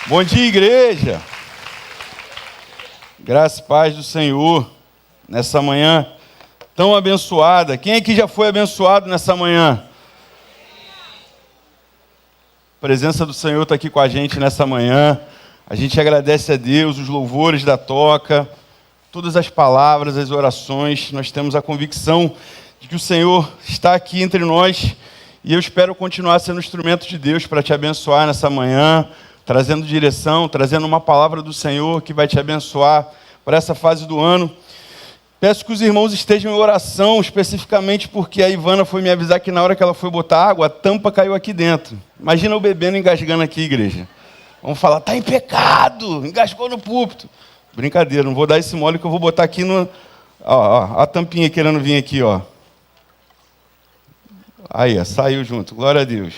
Bom dia, igreja. Graça e paz do Senhor nessa manhã tão abençoada. Quem aqui já foi abençoado nessa manhã? A presença do Senhor está aqui com a gente nessa manhã. A gente agradece a Deus, os louvores da toca, todas as palavras, as orações. Nós temos a convicção de que o Senhor está aqui entre nós e eu espero continuar sendo instrumento de Deus para te abençoar nessa manhã, trazendo direção, trazendo uma palavra do Senhor que vai te abençoar para essa fase do ano. Peço que os irmãos estejam em oração, especificamente porque a Ivana foi me avisar que na hora que ela foi botar água, a tampa caiu aqui dentro. Imagina eu bebendo e engasgando aqui, igreja. Vamos falar, está em pecado, engasgou no púlpito. Brincadeira, não vou dar esse mole que eu vou botar aqui no... Ó, a tampinha querendo vir aqui, ó. Aí, ó, saiu junto, glória a Deus.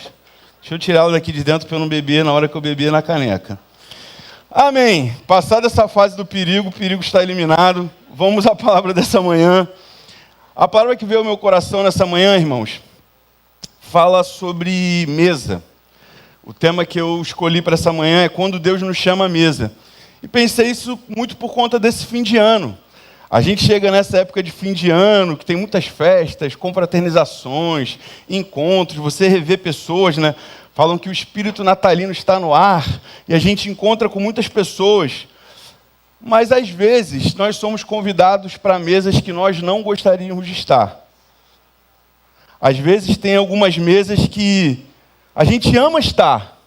Deixa eu tirar ela daqui de dentro para eu não beber na hora que eu beber na caneca. Amém. Passada essa fase do perigo, o perigo está eliminado. Vamos à palavra dessa manhã. A palavra que veio ao meu coração nessa manhã, irmãos, fala sobre mesa. O tema que eu escolhi para essa manhã é quando Deus nos chama à mesa. E pensei isso muito por conta desse fim de ano. A gente chega nessa época de fim de ano, que tem muitas festas, confraternizações, encontros, você revê pessoas, né? Falam que o espírito natalino está no ar e a gente encontra com muitas pessoas. Mas, às vezes, nós somos convidados para mesas que nós não gostaríamos de estar. Às vezes, tem algumas mesas que a gente ama estar,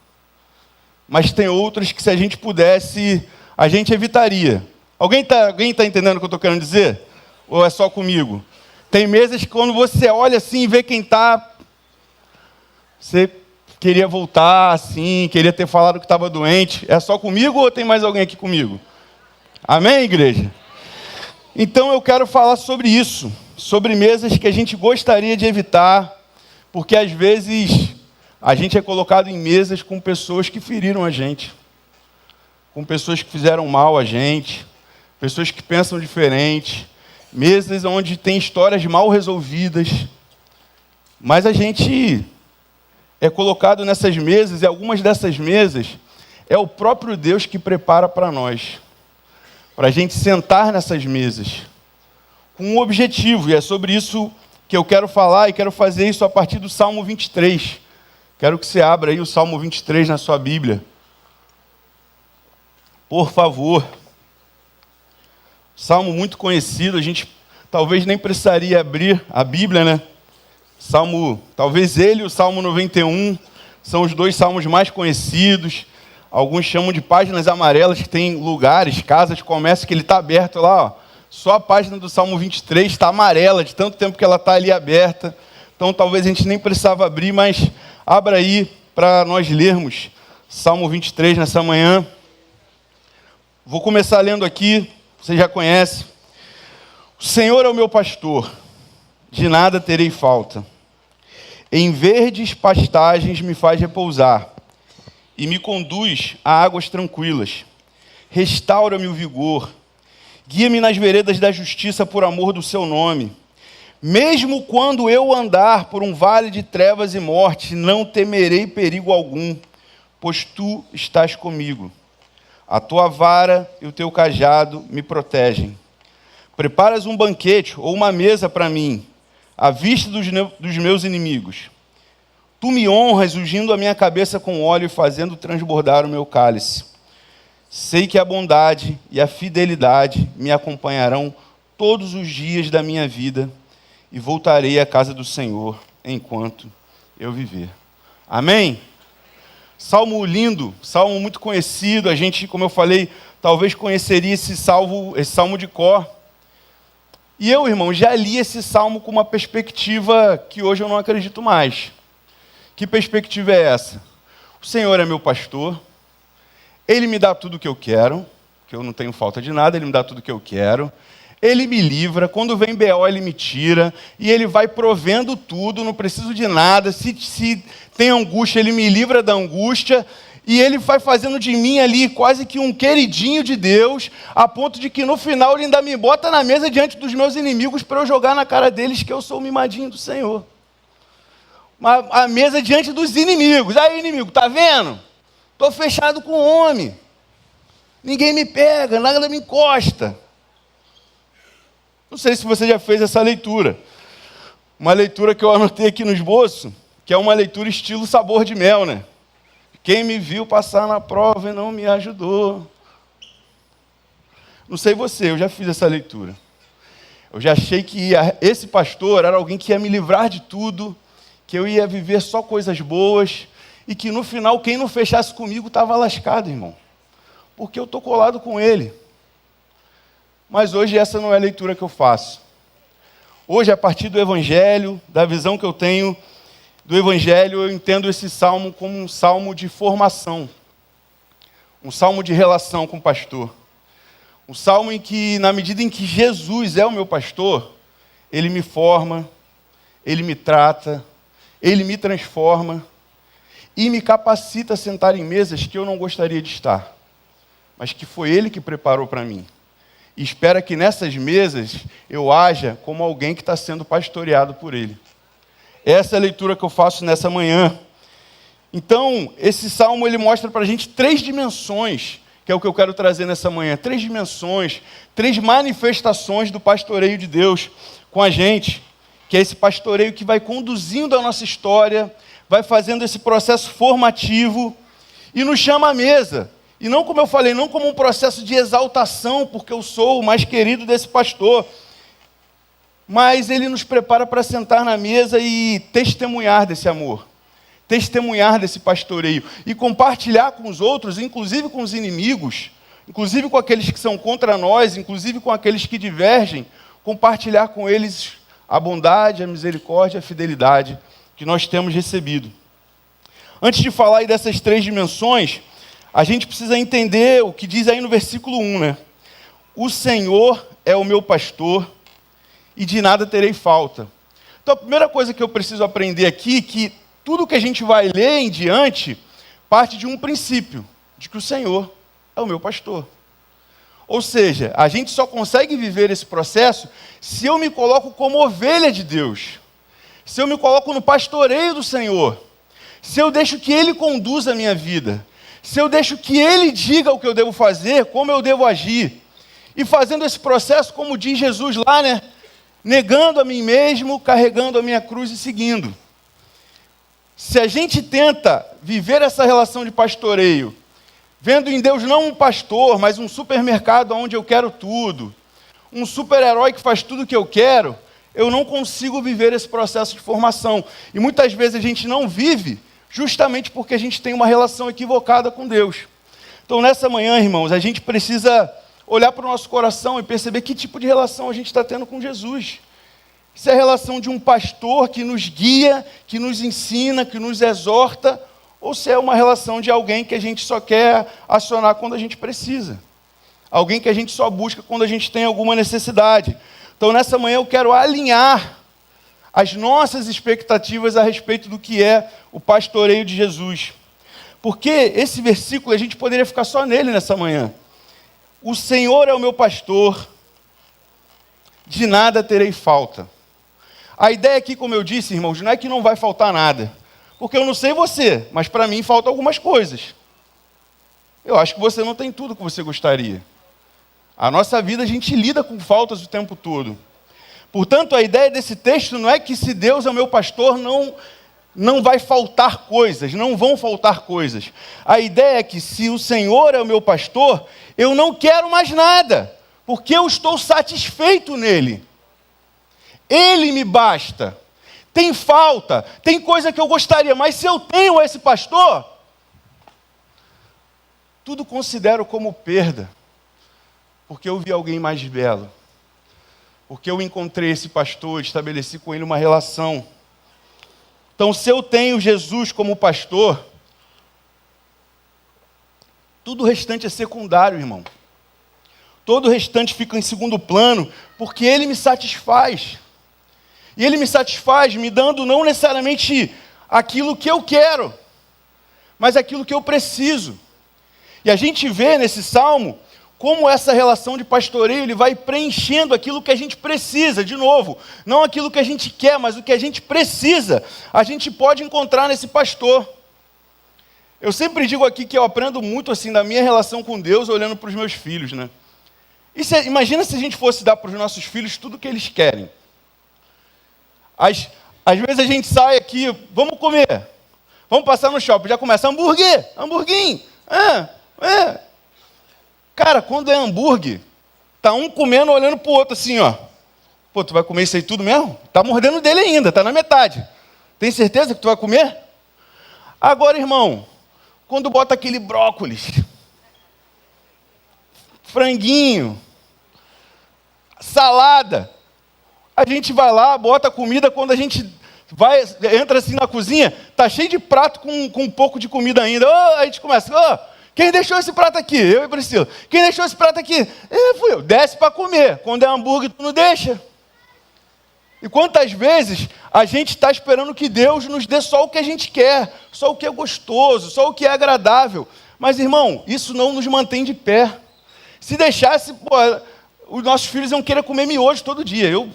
mas tem outras que, se a gente pudesse, a gente evitaria. Alguém tá entendendo o que eu estou querendo dizer? Ou é só comigo? Tem mesas que quando você olha assim e vê quem está, você queria voltar assim, queria ter falado que estava doente. É só comigo ou tem mais alguém aqui comigo? Amém, igreja? Então eu quero falar sobre isso, sobre mesas que a gente gostaria de evitar, porque às vezes a gente é colocado em mesas com pessoas que feriram a gente, com pessoas que fizeram mal a gente, pessoas que pensam diferente, mesas onde tem histórias mal resolvidas, mas a gente é colocado nessas mesas, e algumas dessas mesas é o próprio Deus que prepara para nós, para a gente sentar nessas mesas, com um objetivo, e é sobre isso que eu quero falar, e quero fazer isso a partir do Salmo 23. Quero que você abra aí o Salmo 23 na sua Bíblia. Por favor. Salmo muito conhecido, a gente talvez nem precisaria abrir a Bíblia, né? Salmo, talvez ele e o Salmo 91 são os dois salmos mais conhecidos. Alguns chamam de páginas amarelas, que tem lugares, casas, comércio, que ele está aberto lá, ó. Só a página do Salmo 23 está amarela, de tanto tempo que ela está ali aberta. Então talvez a gente nem precisava abrir, mas abra aí para nós lermos Salmo 23 nessa manhã. Vou começar lendo aqui. Você já conhece. O Senhor é o meu pastor, de nada terei falta. Em verdes pastagens me faz repousar e me conduz a águas tranquilas. Restaura-me o vigor, guia-me nas veredas da justiça por amor do seu nome. Mesmo quando eu andar por um vale de trevas e morte, não temerei perigo algum, pois tu estás comigo. A tua vara e o teu cajado me protegem. Preparas um banquete ou uma mesa para mim, à vista dos meus inimigos. Tu me honras ungindo a minha cabeça com óleo e fazendo transbordar o meu cálice. Sei que a bondade e a fidelidade me acompanharão todos os dias da minha vida e voltarei à casa do Senhor enquanto eu viver. Amém? Salmo lindo, salmo muito conhecido, a gente, como eu falei, talvez conheceria esse salmo de cor. E eu, irmão, já li esse salmo com uma perspectiva que hoje eu não acredito mais. Que perspectiva é essa? O Senhor é meu pastor, Ele me dá tudo o que eu quero, que eu não tenho falta de nada, Ele me dá tudo o que eu quero. Ele me livra, quando vem BO ele me tira, e Ele vai provendo tudo, não preciso de nada, se tem angústia, Ele me livra da angústia, e Ele vai fazendo de mim ali quase que um queridinho de Deus, a ponto de que no final Ele ainda me bota na mesa diante dos meus inimigos para eu jogar na cara deles que eu sou o mimadinho do Senhor. A mesa diante dos inimigos. Aí, inimigo, tá vendo? Estou fechado com o homem. Ninguém me pega, nada me encosta. Não sei se você já fez essa leitura. Uma leitura que eu anotei aqui no esboço, que é uma leitura estilo Sabor de Mel, né? Quem me viu passar na prova e não me ajudou. Não sei você, eu já fiz essa leitura. Eu já achei que esse pastor era alguém que ia me livrar de tudo, que eu ia viver só coisas boas, e que no final quem não fechasse comigo estava lascado, irmão. Porque eu estou colado com ele. Mas hoje essa não é a leitura que eu faço. Hoje, a partir do Evangelho, da visão que eu tenho do Evangelho, eu entendo esse salmo como um salmo de formação. Um salmo de relação com o pastor. Um salmo em que, na medida em que Jesus é o meu pastor, ele me forma, ele me trata, ele me transforma e me capacita a sentar em mesas que eu não gostaria de estar, mas que foi ele que preparou para mim. E espera que nessas mesas eu haja como alguém que está sendo pastoreado por ele. Essa é a leitura que eu faço nessa manhã. Então, esse salmo ele mostra para a gente 3 dimensões, que é o que eu quero trazer nessa manhã. 3 dimensões, 3 manifestações do pastoreio de Deus com a gente, que é esse pastoreio que vai conduzindo a nossa história, vai fazendo esse processo formativo e nos chama à mesa. E não, como eu falei, não como um processo de exaltação, porque eu sou o mais querido desse pastor, mas ele nos prepara para sentar na mesa e testemunhar desse amor, testemunhar desse pastoreio e compartilhar com os outros, inclusive com os inimigos, inclusive com aqueles que são contra nós, inclusive com aqueles que divergem, compartilhar com eles a bondade, a misericórdia, a fidelidade que nós temos recebido. Antes de falar aí dessas 3 dimensões, a gente precisa entender o que diz aí no versículo 1, né? O Senhor é o meu pastor e de nada terei falta. Então a primeira coisa que eu preciso aprender aqui é que tudo que a gente vai ler em diante parte de um princípio, de que o Senhor é o meu pastor. Ou seja, a gente só consegue viver esse processo se eu me coloco como ovelha de Deus, se eu me coloco no pastoreio do Senhor, se eu deixo que Ele conduza a minha vida, se eu deixo que Ele diga o que eu devo fazer, como eu devo agir, e fazendo esse processo, como diz Jesus lá, né? Negando a mim mesmo, carregando a minha cruz e seguindo. Se a gente tenta viver essa relação de pastoreio, vendo em Deus não um pastor, mas um supermercado onde eu quero tudo, um super-herói que faz tudo o que eu quero, eu não consigo viver esse processo de formação. E muitas vezes a gente não vive justamente porque a gente tem uma relação equivocada com Deus. Então, nessa manhã, irmãos, a gente precisa olhar para o nosso coração e perceber que tipo de relação a gente está tendo com Jesus. Se é a relação de um pastor que nos guia, que nos ensina, que nos exorta, ou se é uma relação de alguém que a gente só quer acionar quando a gente precisa. Alguém que a gente só busca quando a gente tem alguma necessidade. Então, nessa manhã, eu quero alinhar as nossas expectativas a respeito do que é o pastoreio de Jesus. Porque esse versículo, a gente poderia ficar só nele nessa manhã. O Senhor é o meu pastor, de nada terei falta. A ideia aqui, como eu disse, irmãos, não é que não vai faltar nada. Porque eu não sei você, mas para mim faltam algumas coisas. Eu acho que você não tem tudo que você gostaria. A nossa vida, a gente lida com faltas o tempo todo. Portanto, a ideia desse texto não é que se Deus é o meu pastor, não vai faltar coisas, não vão faltar coisas. A ideia é que se o Senhor é o meu pastor, eu não quero mais nada, porque eu estou satisfeito nele. Ele me basta. Tem falta, tem coisa que eu gostaria, mas se eu tenho esse pastor, tudo considero como perda, porque eu vi alguém mais belo. Porque eu encontrei esse pastor, estabeleci com ele uma relação. Então, se eu tenho Jesus como pastor, tudo o restante é secundário, irmão. Todo o restante fica em segundo plano, porque ele me satisfaz. E ele me satisfaz me dando não necessariamente aquilo que eu quero, mas aquilo que eu preciso. E a gente vê nesse salmo como essa relação de pastoreio ele vai preenchendo aquilo que a gente precisa, de novo, não aquilo que a gente quer, mas o que a gente precisa, a gente pode encontrar nesse pastor. Eu sempre digo aqui que eu aprendo muito assim da minha relação com Deus olhando para os meus filhos, né? Imagina se a gente fosse dar para os nossos filhos tudo o que eles querem. Às vezes a gente sai aqui, vamos comer, vamos passar no shopping, já começa hamburguinho. Cara, quando é hambúrguer, tá um comendo, olhando pro outro assim, ó. Pô, tu vai comer isso aí tudo mesmo? Tá mordendo dele ainda, tá na metade. Tem certeza que tu vai comer? Agora, irmão, quando bota aquele brócolis, franguinho, salada, a gente vai lá, bota a comida, quando a gente entra assim na cozinha, tá cheio de prato com um pouco de comida ainda. A gente começa, quem deixou esse prato aqui? Eu e Priscila. Quem deixou esse prato aqui? Fui eu. Desce para comer. Quando é hambúrguer, tu não deixa. E quantas vezes a gente está esperando que Deus nos dê só o que a gente quer, só o que é gostoso, só o que é agradável. Mas, irmão, isso não nos mantém de pé. Se deixasse, os nossos filhos iam querer comer miojo todo dia. Eu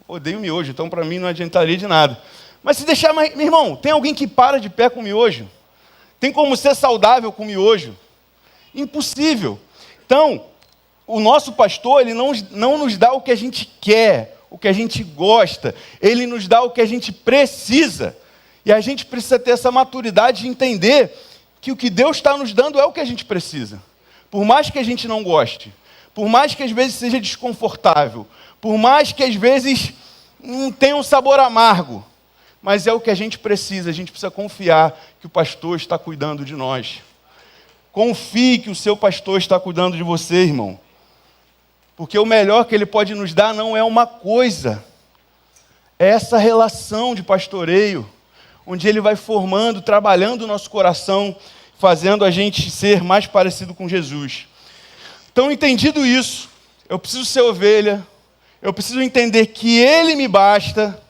odeio miojo, então para mim não adiantaria de nada. Mas se deixar, meu irmão, tem alguém que para de pé com miojo? Tem como ser saudável com miojo? Impossível. Então, o nosso pastor, ele não nos dá o que a gente quer, o que a gente gosta. Ele nos dá o que a gente precisa. E a gente precisa ter essa maturidade de entender que o que Deus está nos dando é o que a gente precisa. Por mais que a gente não goste, por mais que às vezes seja desconfortável, por mais que às vezes não tenha um sabor amargo, mas é o que a gente precisa confiar que o pastor está cuidando de nós. Confie que o seu pastor está cuidando de você, irmão. Porque o melhor que ele pode nos dar não é uma coisa, é essa relação de pastoreio, onde ele vai formando, trabalhando o nosso coração, fazendo a gente ser mais parecido com Jesus. Então, entendido isso, eu preciso ser ovelha, eu preciso entender que ele me basta.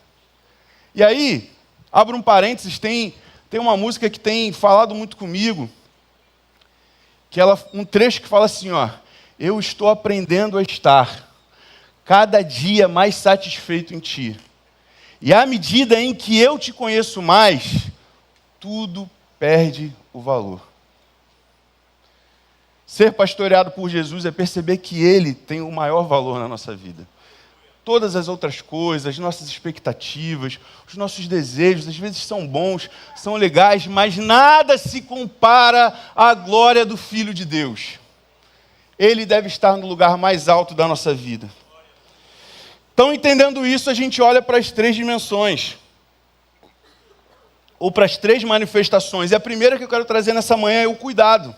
E aí, abro um parênteses, tem uma música que tem falado muito comigo, um trecho que fala assim, eu estou aprendendo a estar cada dia mais satisfeito em ti. E à medida em que eu te conheço mais, tudo perde o valor. Ser pastoreado por Jesus é perceber que ele tem o maior valor na nossa vida. Todas as outras coisas, as nossas expectativas, os nossos desejos, às vezes são bons, são legais, mas nada se compara à glória do Filho de Deus. Ele deve estar no lugar mais alto da nossa vida. Então, entendendo isso, a gente olha para as 3 dimensões, ou para as 3 manifestações. E a primeira que eu quero trazer nessa manhã é o cuidado.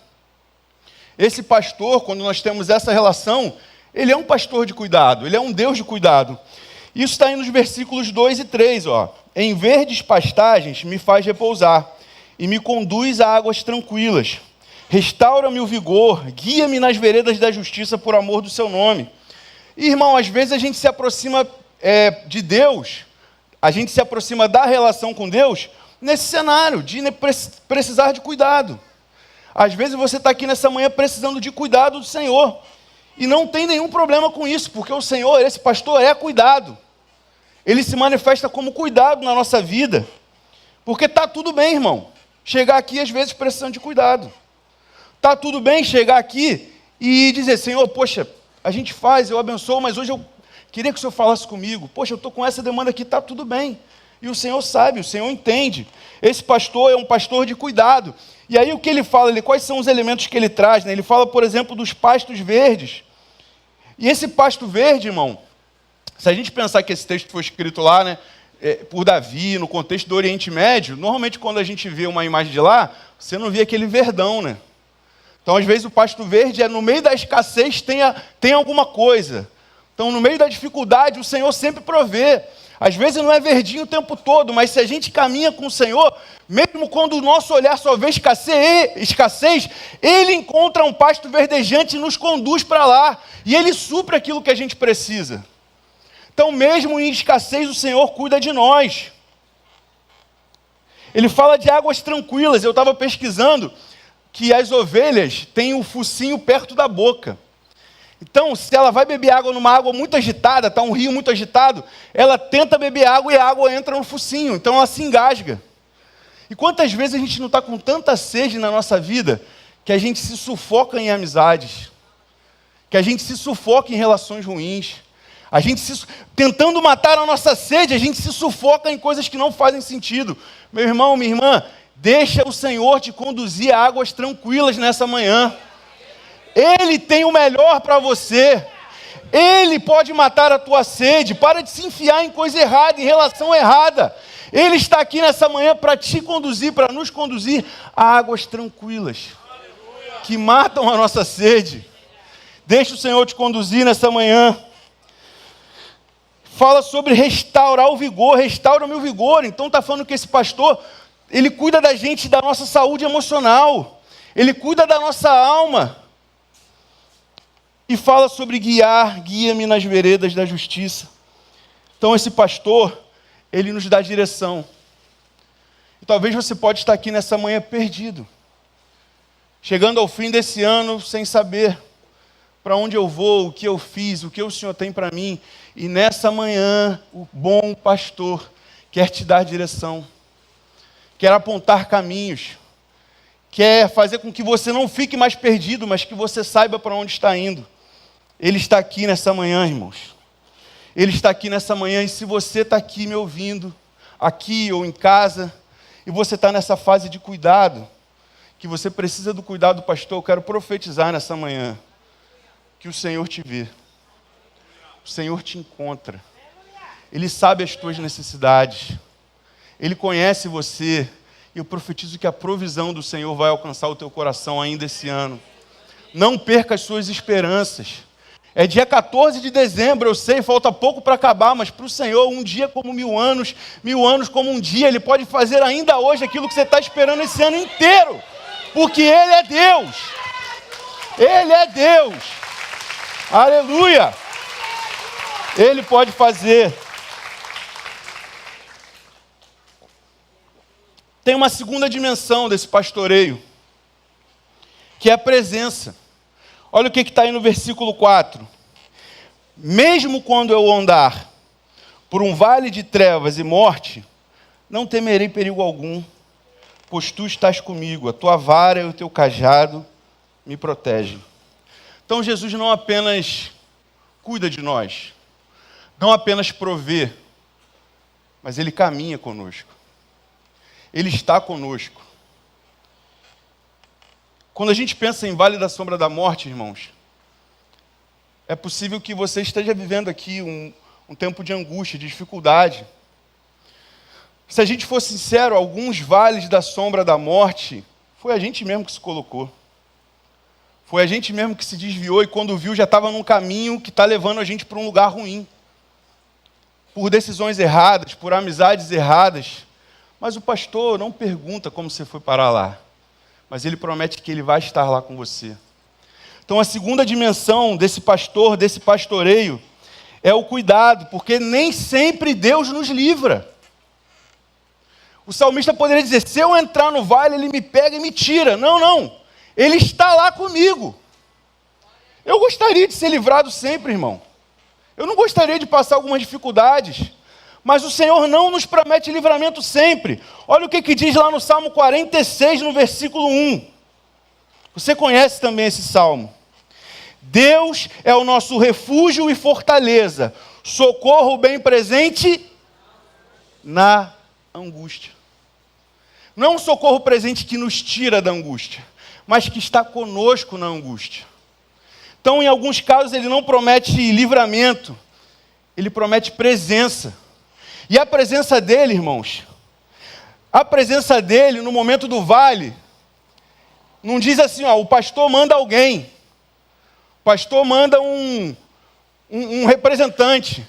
Esse pastor, quando nós temos essa relação, ele é um pastor de cuidado, ele é um Deus de cuidado. Isso está aí nos versículos 2 e 3. Em verdes pastagens me faz repousar, e me conduz a águas tranquilas. Restaura-me o vigor, guia-me nas veredas da justiça por amor do seu nome. E, irmão, às vezes a gente se aproxima de Deus, a gente se aproxima da relação com Deus nesse cenário de precisar de cuidado. Às vezes você está aqui nessa manhã precisando de cuidado do Senhor. E não tem nenhum problema com isso, porque o Senhor, esse pastor, é cuidado. Ele se manifesta como cuidado na nossa vida. Porque está tudo bem, irmão, chegar aqui às vezes precisando de cuidado. Está tudo bem chegar aqui e dizer, Senhor, poxa, a gente faz, eu abençoo, mas hoje eu queria que o Senhor falasse comigo. Poxa, eu estou com essa demanda aqui, está tudo bem. E o Senhor sabe, o Senhor entende. Esse pastor é um pastor de cuidado. E aí o que ele fala, quais são os elementos que ele traz? Ele fala, por exemplo, dos pastos verdes. E esse pasto verde, irmão, se a gente pensar que esse texto foi escrito lá, por Davi, no contexto do Oriente Médio, normalmente quando a gente vê uma imagem de lá, você não vê aquele verdão, né? Então, às vezes, o pasto verde no meio da escassez tem alguma coisa. Então, no meio da dificuldade, o Senhor sempre provê. Às vezes não é verdinho o tempo todo, mas se a gente caminha com o Senhor, mesmo quando o nosso olhar só vê escassez, Ele encontra um pasto verdejante e nos conduz para lá. E Ele supre aquilo que a gente precisa. Então, mesmo em escassez, o Senhor cuida de nós. Ele fala de águas tranquilas. Eu estava pesquisando que as ovelhas têm o focinho perto da boca. Então, se ela vai beber água numa água muito agitada, está um rio muito agitado, ela tenta beber água e a água entra no focinho, então ela se engasga. E quantas vezes a gente não está com tanta sede na nossa vida que a gente se sufoca em amizades, que a gente se sufoca em relações ruins, tentando matar a nossa sede, a gente se sufoca em coisas que não fazem sentido. Meu irmão, minha irmã, deixa o Senhor te conduzir a águas tranquilas nessa manhã. Ele tem o melhor para você. Ele pode matar a tua sede. Para de se enfiar em coisa errada, em relação errada. Ele está aqui nessa manhã para te conduzir, para nos conduzir a águas tranquilas, que matam a nossa sede. Deixa o Senhor te conduzir nessa manhã. Fala sobre restaurar o vigor, restaura o meu vigor. Então está falando que esse pastor, ele cuida da gente, da nossa saúde emocional. Ele cuida da nossa alma. E fala sobre guia-me nas veredas da justiça. Então esse pastor, ele nos dá direção. E talvez você pode estar aqui nessa manhã perdido, chegando ao fim desse ano sem saber para onde eu vou, o que eu fiz, o que o Senhor tem para mim. E nessa manhã, o bom pastor quer te dar direção, quer apontar caminhos, quer fazer com que você não fique mais perdido, mas que você saiba para onde está indo. Ele está aqui nessa manhã, irmãos. Ele está aqui nessa manhã, e se você está aqui me ouvindo, aqui ou em casa, e você está nessa fase de cuidado, que você precisa do cuidado do pastor, eu quero profetizar nessa manhã, que o Senhor te vê, o Senhor te encontra, Ele sabe as tuas necessidades, Ele conhece você, e eu profetizo que a provisão do Senhor vai alcançar o teu coração ainda esse ano. Não perca as suas esperanças. É dia 14 de dezembro, eu sei, falta pouco para acabar, mas para o Senhor, um dia como 1000 anos como um dia, Ele pode fazer ainda hoje aquilo que você está esperando esse ano inteiro, porque Ele é Deus. Ele é Deus. Aleluia. Ele pode fazer. Tem uma segunda dimensão desse pastoreio, que é a presença. Olha o que está aí no versículo 4. Mesmo quando eu andar por um vale de trevas e morte, não temerei perigo algum, pois tu estás comigo, a tua vara e o teu cajado me protegem. Então Jesus não apenas cuida de nós, não apenas provê, mas Ele caminha conosco. Ele está conosco. Quando a gente pensa em Vale da Sombra da Morte, irmãos, é possível que você esteja vivendo aqui um tempo de angústia, de dificuldade. Se a gente for sincero, alguns vales da sombra da morte, foi a gente mesmo que se colocou. Foi a gente mesmo que se desviou e quando viu já estava num caminho que está levando a gente para um lugar ruim. Por decisões erradas, por amizades erradas. Mas o pastor não pergunta como você foi parar lá. Mas ele promete que ele vai estar lá com você. Então a segunda dimensão desse pastor, desse pastoreio, é o cuidado, porque nem sempre Deus nos livra. O salmista poderia dizer, se eu entrar no vale, Ele me pega e me tira. Não, não. Ele está lá comigo. Eu gostaria de ser livrado sempre, irmão. Eu não gostaria de passar algumas dificuldades. Mas o Senhor não nos promete livramento sempre. Olha o que diz lá no Salmo 46, no versículo 1. Você conhece também esse salmo. Deus é o nosso refúgio e fortaleza, socorro bem presente na angústia. Não é um socorro presente que nos tira da angústia, mas que está conosco na angústia. Então, em alguns casos, Ele não promete livramento, Ele promete presença. E a presença dEle, irmãos, a presença dEle no momento do vale, não diz assim, ó, o pastor manda alguém, o pastor manda um representante.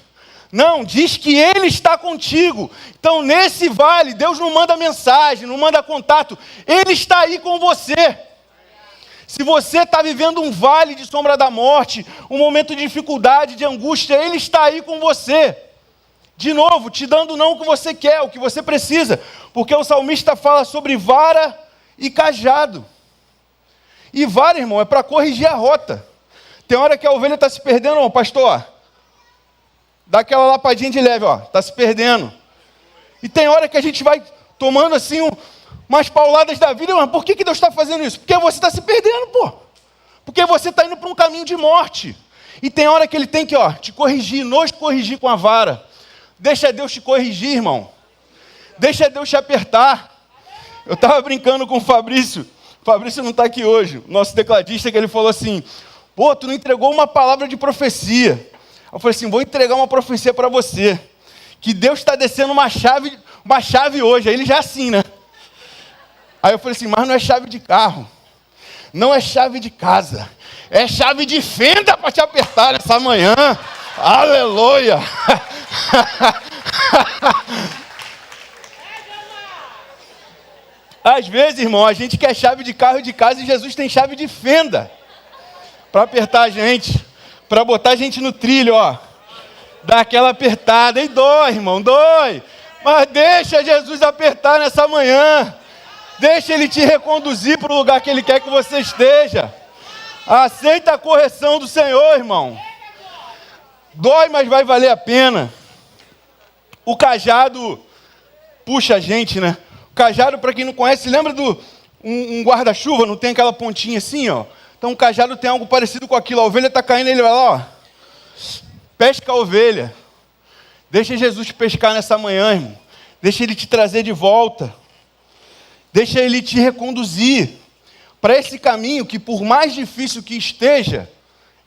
Não, diz que Ele está contigo. Então, nesse vale, Deus não manda mensagem, não manda contato, Ele está aí com você. Se você está vivendo um vale de sombra da morte, um momento de dificuldade, de angústia, Ele está aí com você. De novo, te dando não o que você quer, o que você precisa. Porque o salmista fala sobre vara e cajado. E vara, irmão, é para corrigir a rota. Tem hora que a ovelha está se perdendo, ó, pastor, dá aquela lapadinha de leve, ó, está se perdendo. E tem hora que a gente vai tomando assim Umas pauladas da vida, mas por que Deus está fazendo isso? Porque você está se perdendo, pô. Porque você está indo para um caminho de morte. E tem hora que Ele tem que, te corrigir, nos corrigir com a vara. Deixa Deus te corrigir, irmão. Deixa Deus te apertar. Eu estava brincando com o Fabrício. O Fabrício não está aqui hoje. O nosso tecladista, que ele falou assim, pô, tu não entregou uma palavra de profecia. Eu falei assim, vou entregar uma profecia para você. Que Deus está descendo uma chave hoje. Aí ele já assim, né? Aí eu falei assim, mas não é chave de carro. Não é chave de casa. É chave de fenda para te apertar nessa manhã. Aleluia. Às vezes, irmão, a gente quer chave de carro e de casa e Jesus tem chave de fenda para apertar a gente, para botar a gente no trilho, dar aquela apertada. E dói, irmão, dói. Mas deixa Jesus apertar nessa manhã. Deixa Ele te reconduzir para o lugar que Ele quer que você esteja. Aceita a correção do Senhor, irmão. Dói, mas vai valer a pena. O cajado puxa a gente, né? O cajado, para quem não conhece, lembra do um guarda-chuva? Não tem aquela pontinha assim, Então o cajado tem algo parecido com aquilo. A ovelha está caindo, ele vai lá, pesca a ovelha. Deixa Jesus te pescar nessa manhã, irmão. Deixa Ele te trazer de volta. Deixa Ele te reconduzir para esse caminho que, por mais difícil que esteja,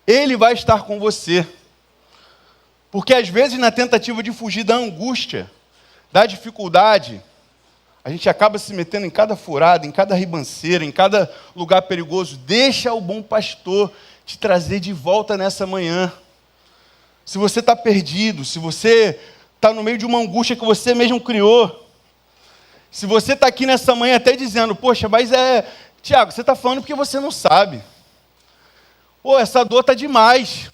Ele vai estar com você. Porque às vezes, na tentativa de fugir da angústia, da dificuldade, a gente acaba se metendo em cada furada, em cada ribanceira, em cada lugar perigoso. Deixa o bom pastor te trazer de volta nessa manhã. Se você está perdido, se você está no meio de uma angústia que você mesmo criou, se você está aqui nessa manhã até dizendo, poxa, mas Tiago, você está falando porque você não sabe. Pô, essa dor está demais.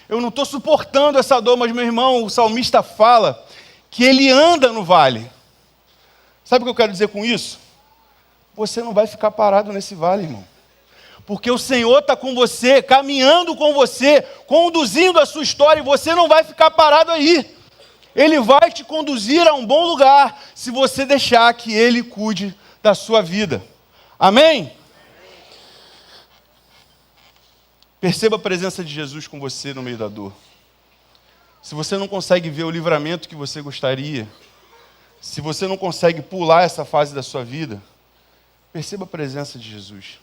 Eu não estou suportando essa dor, mas meu irmão, o salmista fala que ele anda no vale. Sabe o que eu quero dizer com isso? Você não vai ficar parado nesse vale, irmão. Porque o Senhor está com você, caminhando com você, conduzindo a sua história, e você não vai ficar parado aí. Ele vai te conduzir a um bom lugar, se você deixar que Ele cuide da sua vida. Amém? Perceba a presença de Jesus com você no meio da dor. Se você não consegue ver o livramento que você gostaria, se você não consegue pular essa fase da sua vida, perceba a presença de Jesus.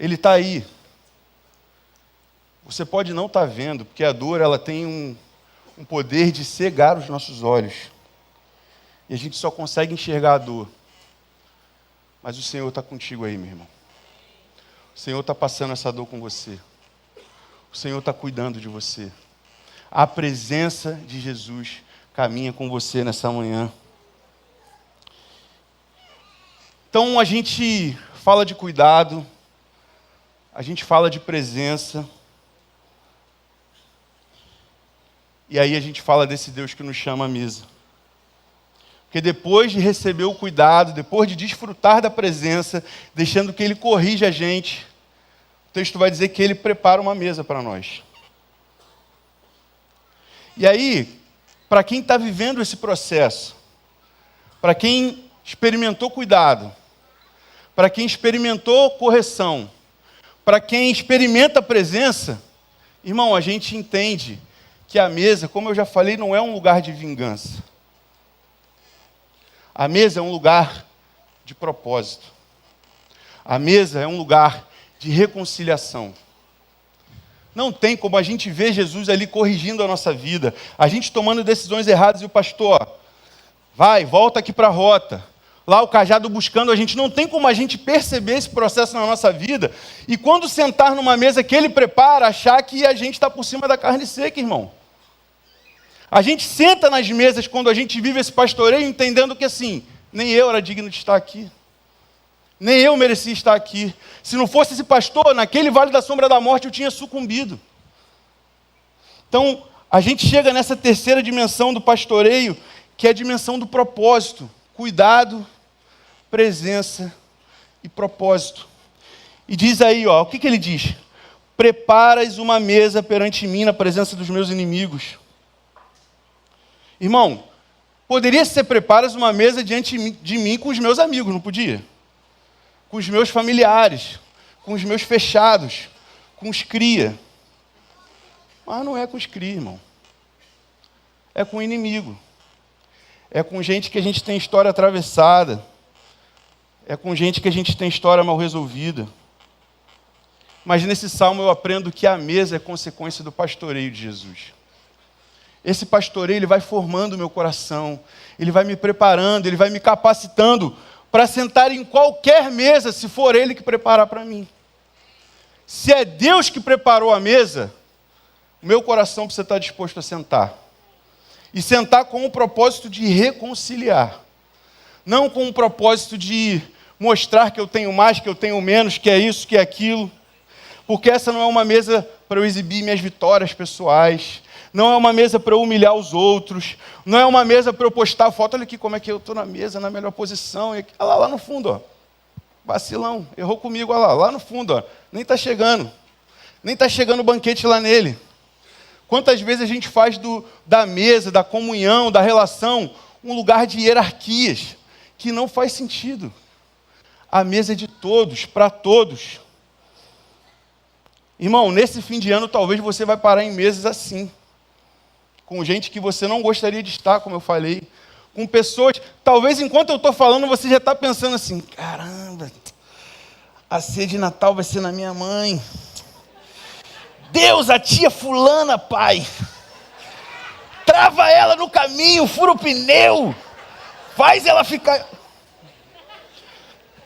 Ele está aí. Você pode não estar vendo, porque a dor ela tem um poder de cegar os nossos olhos. E a gente só consegue enxergar a dor. Mas o Senhor está contigo aí, meu irmão. O Senhor está passando essa dor com você. O Senhor está cuidando de você. A presença de Jesus caminha com você nessa manhã. Então a gente fala de cuidado, a gente fala de presença, e aí a gente fala desse Deus que nos chama à mesa. Porque depois de receber o cuidado, depois de desfrutar da presença, deixando que Ele corrija a gente, o texto vai dizer que Ele prepara uma mesa para nós. E aí, para quem está vivendo esse processo, para quem experimentou cuidado, para quem experimentou correção, para quem experimenta a presença, irmão, a gente entende que a mesa, como eu já falei, não é um lugar de vingança. A mesa é um lugar de propósito. A mesa é um lugar de reconciliação. Não tem como a gente ver Jesus ali corrigindo a nossa vida, a gente tomando decisões erradas e o pastor, volta aqui para a rota. Lá o cajado buscando a gente. Não tem como a gente perceber esse processo na nossa vida e quando sentar numa mesa que Ele prepara, achar que a gente está por cima da carne seca, irmão. A gente senta nas mesas quando a gente vive esse pastoreio entendendo que assim, nem eu era digno de estar aqui. Nem eu merecia estar aqui. Se não fosse esse pastor, naquele vale da sombra da morte eu tinha sucumbido. Então, a gente chega nessa terceira dimensão do pastoreio, que é a dimensão do propósito. Cuidado, presença e propósito. E diz aí, o que ele diz? Preparas uma mesa perante mim na presença dos meus inimigos. Irmão, Poderia ser preparas uma mesa diante de mim com os meus amigos, não podia? Com os meus familiares, com os meus fechados, com os cria. Mas não é com os cria, irmão. É com o inimigo. É com gente que a gente tem história atravessada. É com gente que a gente tem história mal resolvida. Mas nesse salmo eu aprendo que a mesa é consequência do pastoreio de Jesus. Esse pastoreio, ele vai formando o meu coração, ele vai me preparando, ele vai me capacitando para sentar em qualquer mesa, se for ele que preparar para mim. Se é Deus que preparou a mesa, o meu coração precisa estar disposto a sentar. E sentar com o propósito de reconciliar. Não com o propósito de mostrar que eu tenho mais, que eu tenho menos, que é isso, que é aquilo. Porque essa não é uma mesa para eu exibir minhas vitórias pessoais. Não é uma mesa para eu humilhar os outros. Não é uma mesa para eu postar foto. Olha aqui como é que eu estou na mesa, na melhor posição. E aqui, olha lá no fundo, ó. Vacilão, errou comigo, olha lá no fundo, ó. Nem está chegando. Nem está chegando o banquete lá nele. Quantas vezes a gente faz da mesa, da comunhão, da relação, um lugar de hierarquias, que não faz sentido. A mesa é de todos, para todos. Irmão, nesse fim de ano, talvez você vai parar em mesas assim. Com gente que você não gostaria de estar, como eu falei. Com pessoas, talvez enquanto eu estou falando, você já está pensando assim, caramba, a ceia de Natal vai ser na minha mãe. Deus, a tia fulana, pai. Trava ela no caminho, fura o pneu. Faz ela ficar...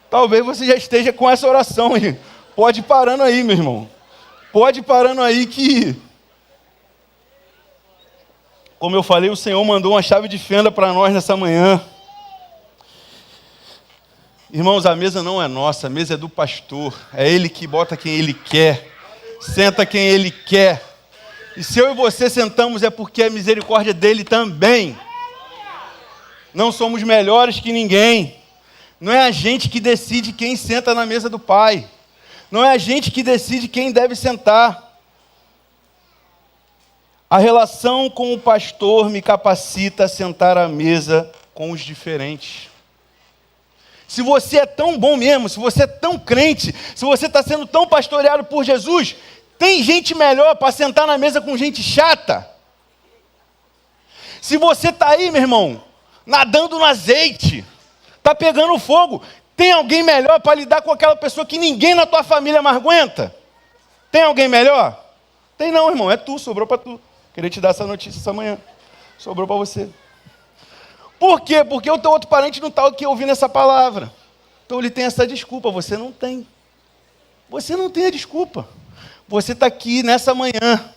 Talvez você já esteja com essa oração aí. Pode ir parando aí, meu irmão. Pode ir parando aí que... Como eu falei, o Senhor mandou uma chave de fenda para nós nessa manhã. Irmãos, a mesa não é nossa, a mesa é do pastor. É Ele que bota quem Ele quer. Senta quem Ele quer. E se eu e você sentamos é porque é misericórdia dEle também. Não somos melhores que ninguém. Não é a gente que decide quem senta na mesa do Pai. Não é a gente que decide quem deve sentar. A relação com o pastor me capacita a sentar à mesa com os diferentes. Se você é tão bom mesmo, se você é tão crente, se você está sendo tão pastoreado por Jesus, tem gente melhor para sentar na mesa com gente chata. Se você está aí, meu irmão, nadando no azeite, está pegando fogo, tem alguém melhor para lidar com aquela pessoa que ninguém na tua família mais aguenta? Tem alguém melhor? Tem não, irmão, é tu, sobrou para tu. Queria te dar essa notícia essa manhã. Sobrou para você. Por quê? Porque o teu outro parente não está aqui ouvindo essa palavra. Então ele tem essa desculpa, você não tem. Você não tem a desculpa. Você está aqui nessa manhã,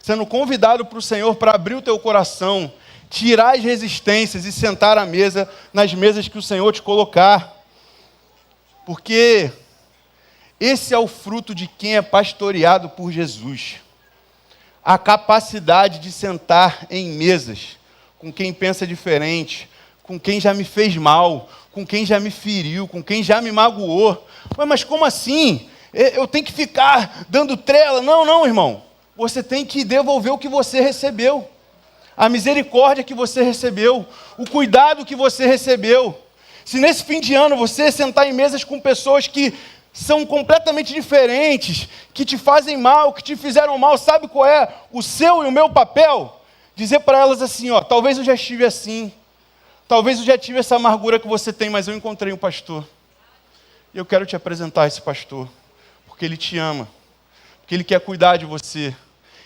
sendo convidado para o Senhor para abrir o teu coração, tirar as resistências e sentar à mesa, nas mesas que o Senhor te colocar. Porque esse é o fruto de quem é pastoreado por Jesus. A capacidade de sentar em mesas com quem pensa diferente, com quem já me fez mal, com quem já me feriu, com quem já me magoou. Mas como assim? Eu tenho que ficar dando trela? Não, irmão. Você tem que devolver o que você recebeu. A misericórdia que você recebeu. O cuidado que você recebeu. Se nesse fim de ano você sentar em mesas com pessoas que são completamente diferentes, que te fazem mal, que te fizeram mal, sabe qual é o seu e o meu papel? Dizer para elas assim, ó, talvez eu já estive assim, talvez eu já tive essa amargura que você tem, mas eu encontrei um pastor. E eu quero te apresentar esse pastor, porque ele te ama, porque ele quer cuidar de você,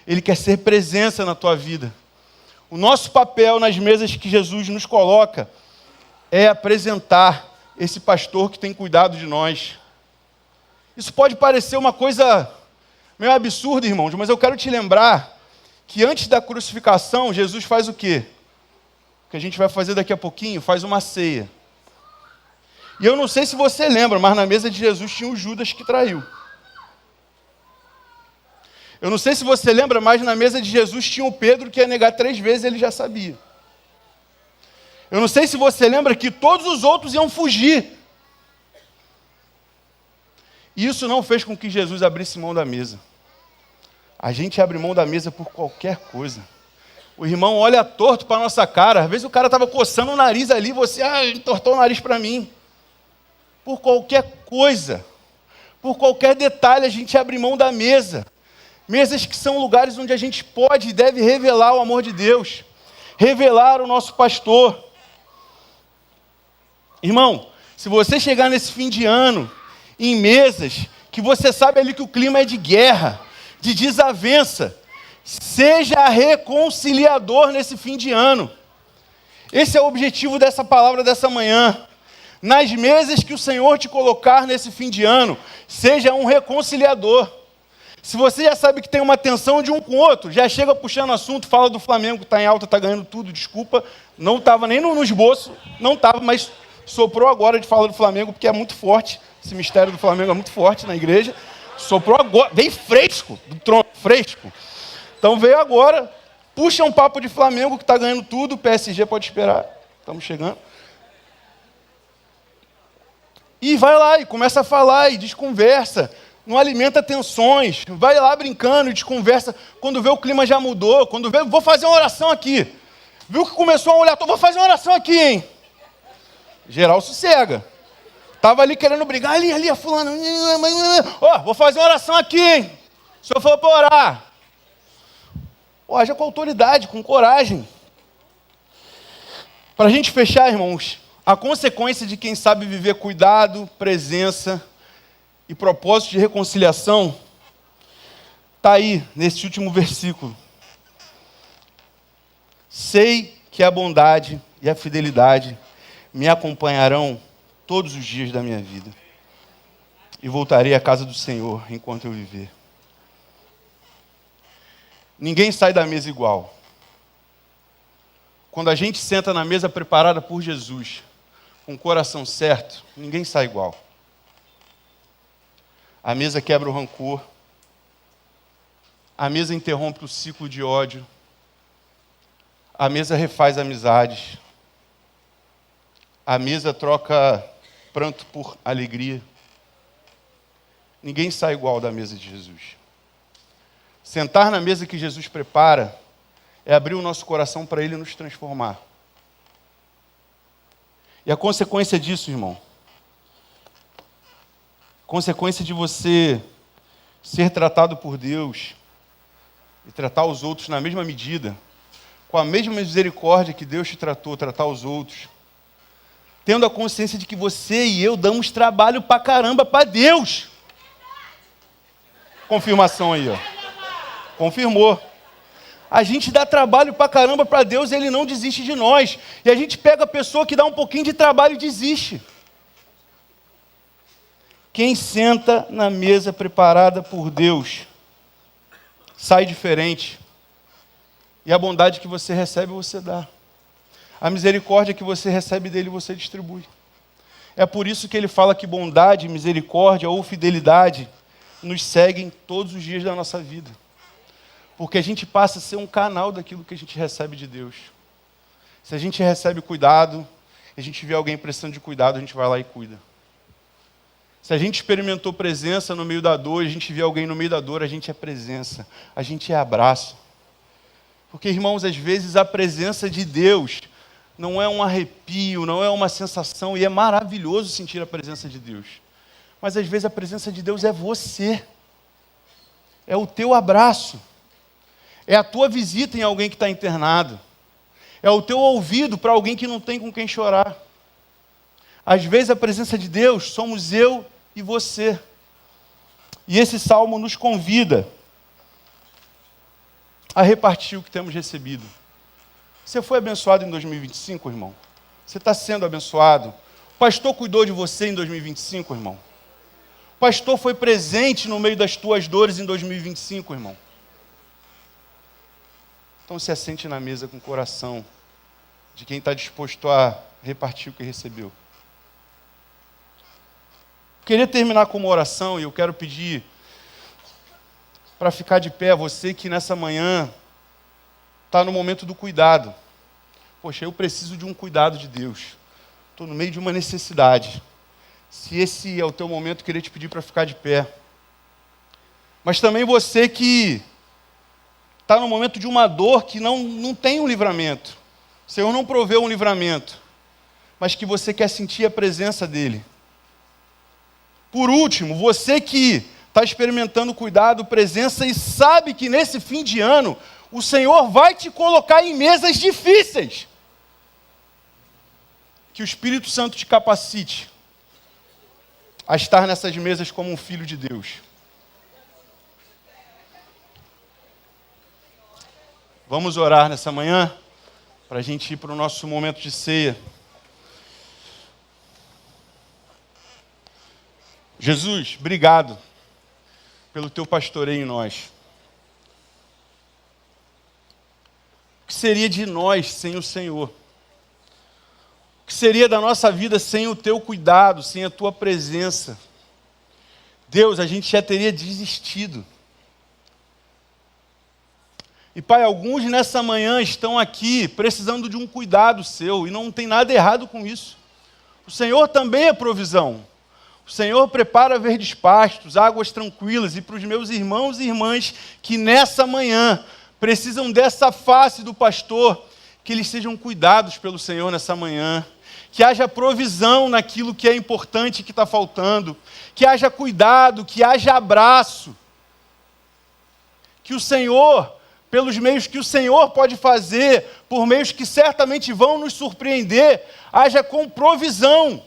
ele quer ser presença na tua vida. O nosso papel nas mesas que Jesus nos coloca é apresentar esse pastor que tem cuidado de nós. Isso pode parecer uma coisa meio absurda, irmãos, mas eu quero te lembrar que antes da crucificação, Jesus faz o quê? O que a gente vai fazer daqui a pouquinho, faz uma ceia. E eu não sei se você lembra, mas na mesa de Jesus tinha o Judas que traiu. Eu não sei se você lembra, mas na mesa de Jesus tinha o Pedro que ia negar 3 vezes, ele já sabia. Eu não sei se você lembra que todos os outros iam fugir. E isso não fez com que Jesus abrisse mão da mesa. A gente abre mão da mesa por qualquer coisa. O irmão olha torto para a nossa cara. Às vezes o cara estava coçando o nariz ali, você entortou o nariz para mim. Por qualquer coisa, por qualquer detalhe, a gente abre mão da mesa. Mesas que são lugares onde a gente pode e deve revelar o amor de Deus. Revelar o nosso pastor. Irmão, se você chegar nesse fim de ano, em mesas, que você sabe ali que o clima é de guerra, de desavença, seja reconciliador nesse fim de ano. Esse é o objetivo dessa palavra dessa manhã. Nas mesas que o Senhor te colocar nesse fim de ano, seja um reconciliador. Se você já sabe que tem uma tensão de um com o outro, já chega puxando assunto, fala do Flamengo, está em alta, está ganhando tudo, desculpa, não estava nem no esboço, não estava, mas soprou agora de falar do Flamengo, porque é muito forte, esse mistério do Flamengo é muito forte na igreja, soprou agora, veio fresco, do trono, fresco. Então veio agora, puxa um papo de Flamengo, que está ganhando tudo, o PSG pode esperar, estamos chegando. E vai lá, e começa a falar, e desconversa, não alimenta tensões, vai lá brincando e desconversa, quando vê o clima já mudou, quando vê, vou fazer uma oração aqui, viu que começou a olhar, vou fazer uma oração aqui, hein? Geral sossega, estava ali querendo brigar, ali a fulana, vou fazer uma oração aqui, hein? O senhor falou para orar, haja com autoridade, com coragem. Para a gente fechar, irmãos, a consequência de quem sabe viver cuidado, presença e propósito de reconciliação está aí, nesse último versículo. Sei que a bondade e a fidelidade me acompanharão todos os dias da minha vida e voltarei à casa do Senhor enquanto eu viver. Ninguém sai da mesa igual. Quando a gente senta na mesa preparada por Jesus, com o coração certo, ninguém sai igual. A mesa quebra o rancor. A mesa interrompe o ciclo de ódio. A mesa refaz amizades. A mesa troca pranto por alegria. Ninguém sai igual da mesa de Jesus. Sentar na mesa que Jesus prepara é abrir o nosso coração para Ele nos transformar. E a consequência disso, irmão, consequência de você ser tratado por Deus e tratar os outros na mesma medida, com a mesma misericórdia que Deus te tratou, tratar os outros, tendo a consciência de que você e eu damos trabalho pra caramba pra Deus. Confirmação aí, ó. Confirmou. A gente dá trabalho pra caramba pra Deus e Ele não desiste de nós. E a gente pega a pessoa que dá um pouquinho de trabalho e desiste. Quem senta na mesa preparada por Deus sai diferente. E a bondade que você recebe, você dá. A misericórdia que você recebe dele, você distribui. É por isso que ele fala que bondade, misericórdia ou fidelidade nos seguem todos os dias da nossa vida. Porque a gente passa a ser um canal daquilo que a gente recebe de Deus. Se a gente recebe cuidado, a gente vê alguém precisando de cuidado, a gente vai lá e cuida. Se a gente experimentou presença no meio da dor, a gente vê alguém no meio da dor, a gente é presença, a gente é abraço. Porque, irmãos, às vezes a presença de Deus não é um arrepio, não é uma sensação, e é maravilhoso sentir a presença de Deus. Mas às vezes a presença de Deus é você. É o teu abraço. É a tua visita em alguém que está internado. É o teu ouvido para alguém que não tem com quem chorar. Às vezes a presença de Deus somos eu e você. E esse salmo nos convida a repartir o que temos recebido. Você foi abençoado em 2025, irmão? Você está sendo abençoado? O pastor cuidou de você em 2025, irmão? O pastor foi presente no meio das tuas dores em 2025, irmão? Então se assente na mesa com o coração de quem está disposto a repartir o que recebeu. Eu queria terminar com uma oração e eu quero pedir para ficar de pé, você que nessa manhã está no momento do cuidado. Poxa, eu preciso de um cuidado de Deus. Estou no meio de uma necessidade. Se esse é o teu momento, eu queria te pedir para ficar de pé. Mas também você que está no momento de uma dor que não tem um livramento. O Senhor não proveu um livramento, mas que você quer sentir a presença dEle. Por último, você que está experimentando cuidado, presença e sabe que nesse fim de ano o Senhor vai te colocar em mesas difíceis. Que o Espírito Santo te capacite a estar nessas mesas como um filho de Deus. Vamos orar nessa manhã, para a gente ir para o nosso momento de ceia. Jesus, obrigado pelo teu pastoreio em nós. O que seria de nós sem o Senhor? O que seria da nossa vida sem o teu cuidado, sem a tua presença? Deus, a gente já teria desistido. E Pai, alguns nessa manhã estão aqui precisando de um cuidado seu, e não tem nada errado com isso. O Senhor também é provisão. O Senhor prepara verdes pastos, águas tranquilas, e para os meus irmãos e irmãs que nessa manhã precisam dessa face do pastor, que eles sejam cuidados pelo Senhor nessa manhã, que haja provisão naquilo que é importante e que está faltando, que haja cuidado, que haja abraço, que o Senhor, pelos meios que o Senhor pode fazer, por meios que certamente vão nos surpreender, haja com provisão.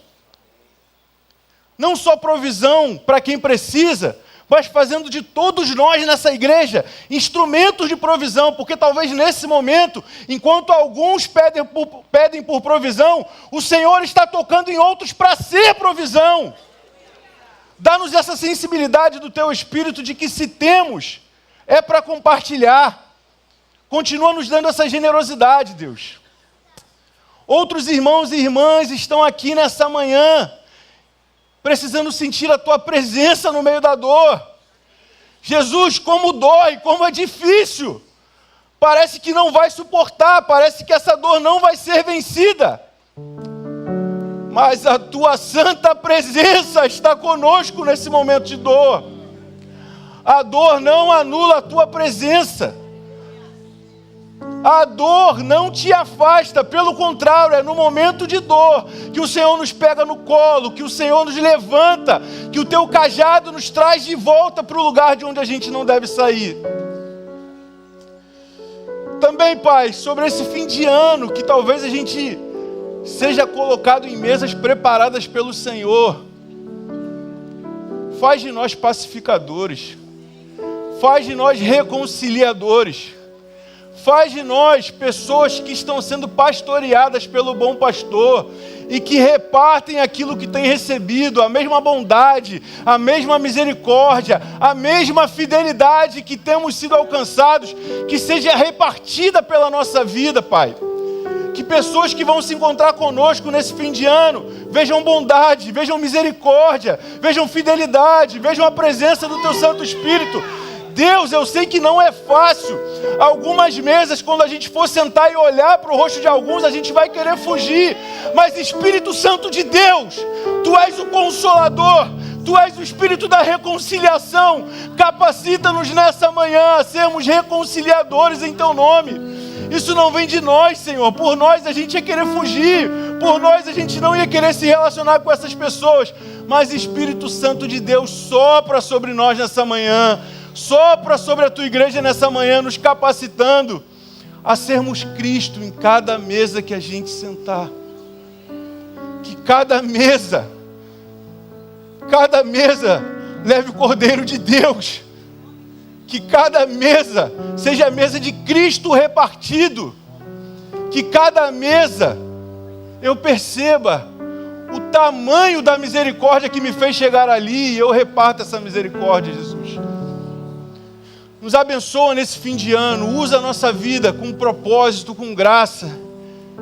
Não só provisão para quem precisa, mas fazendo de todos nós nessa igreja instrumentos de provisão, porque talvez nesse momento, enquanto alguns pedem por provisão, o Senhor está tocando em outros para ser provisão. Dá-nos essa sensibilidade do Teu Espírito de que se temos, é para compartilhar. Continua nos dando essa generosidade, Deus. Outros irmãos e irmãs estão aqui nessa manhã, precisando sentir a Tua presença no meio da dor. Jesus, como dói, como é difícil. Parece que não vai suportar, parece que essa dor não vai ser vencida. Mas a Tua santa presença está conosco nesse momento de dor. A dor não anula a Tua presença. A dor não te afasta, pelo contrário, é no momento de dor que o Senhor nos pega no colo, que o Senhor nos levanta, que o Teu cajado nos traz de volta para o lugar de onde a gente não deve sair. Também, Pai, sobre esse fim de ano, que talvez a gente seja colocado em mesas preparadas pelo Senhor, faz de nós pacificadores, faz de nós reconciliadores, faz de nós pessoas que estão sendo pastoreadas pelo bom pastor e que repartem aquilo que têm recebido, a mesma bondade, a mesma misericórdia, a mesma fidelidade que temos sido alcançados, que seja repartida pela nossa vida, Pai. Que pessoas que vão se encontrar conosco nesse fim de ano vejam bondade, vejam misericórdia, vejam fidelidade, vejam a presença do Teu Santo Espírito. Deus, eu sei que não é fácil. Algumas mesas, quando a gente for sentar e olhar para o rosto de alguns, a gente vai querer fugir. Mas Espírito Santo de Deus, Tu és o Consolador, Tu és o Espírito da reconciliação. Capacita-nos nessa manhã a sermos reconciliadores em Teu nome. Isso não vem de nós, Senhor. Por nós a gente ia querer fugir. Por nós a gente não ia querer se relacionar com essas pessoas. Mas Espírito Santo de Deus, sopra sobre nós nessa manhã. Sopra sobre a Tua igreja nessa manhã, nos capacitando a sermos Cristo em cada mesa que a gente sentar. Que cada mesa leve o Cordeiro de Deus. Que cada mesa seja a mesa de Cristo repartido. Que cada mesa eu perceba o tamanho da misericórdia que me fez chegar ali e eu reparto essa misericórdia, Jesus. Nos abençoa nesse fim de ano, usa a nossa vida com propósito, com graça.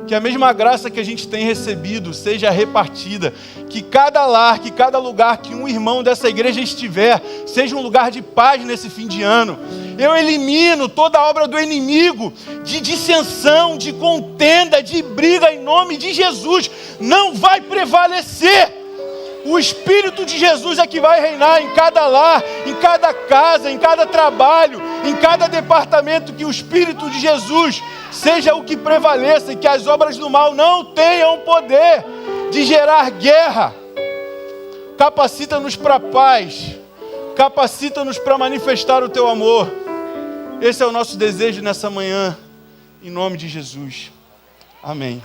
Que a mesma graça que a gente tem recebido seja repartida. Que cada lar, que cada lugar que um irmão dessa igreja estiver, seja um lugar de paz nesse fim de ano. Eu elimino toda a obra do inimigo, de dissensão, de contenda, de briga em nome de Jesus. Não vai prevalecer. O Espírito de Jesus é que vai reinar em cada lar, em cada casa, em cada trabalho, em cada departamento. Que o Espírito de Jesus seja o que prevaleça e que as obras do mal não tenham poder de gerar guerra. Capacita-nos para a paz, capacita-nos para manifestar o teu amor. Esse é o nosso desejo nessa manhã, em nome de Jesus. Amém.